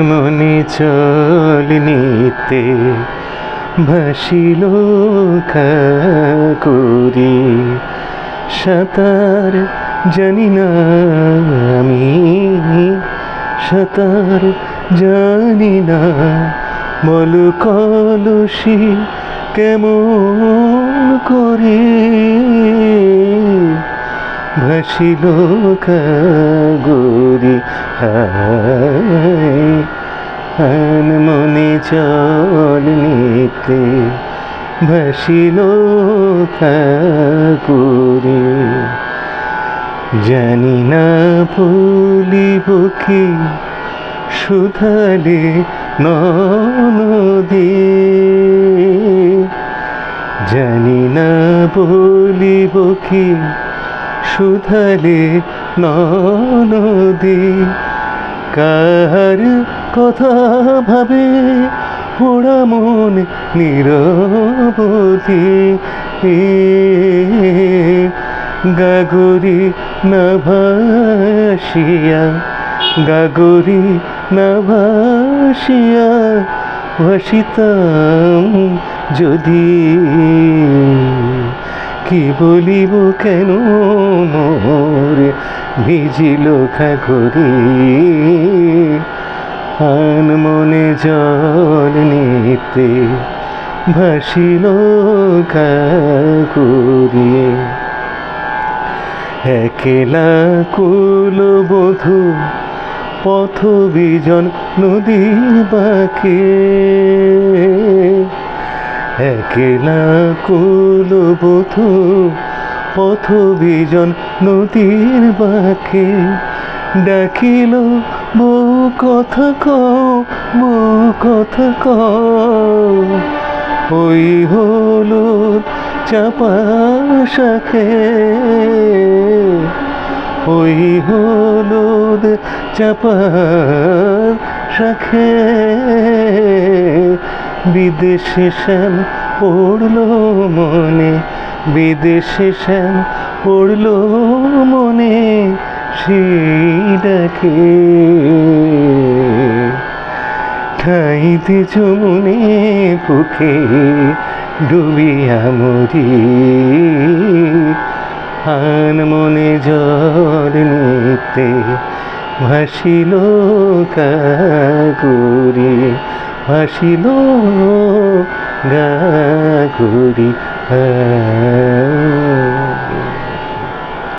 মনে চল নিতে ভাসিল কাকুরি। সাঁতার জানি না আমি, সাঁতার জানি না, বল কলসি কেমন করে ভাসিল কাগুরি। হান মনে চল নিতে ভাসিল কাগুরি। জানি না ভুলিব কি শুধালে নদী, জানি না বলিব কি শুধালে নদী। কার কথা ভাবে পোড়া মন নিরবধি, গাগরি না ভাসিয়া, গাগরি না ভাসিয়া ভাসিতাম যদি। কি বলিব কেন মোর ভিজিল ঘাগরি। আন মনে জল নিতে ভাসিল ঘাগরি। একলা কুলবধূ পথ বিজন নদী বাঁকে, একলা কুলবধূ পথ বিজন নদীর বাঁকে। ডাকিল বউ কথা কও, বউ কথা কও, ওই হলুদ চাপা শাখে, ওই হলুদ চাপা শাখে। বিদেশে শ্যাম পড়ল মনে, বিদেশে শ্যাম পড়ল মনে, সেই ডাকে ঠাইতে যমুনে বুকে ডুবিয়া মরি। আন মনে জল নিতে ভাসিল কাগুরি, ভাসিল গাগুরি।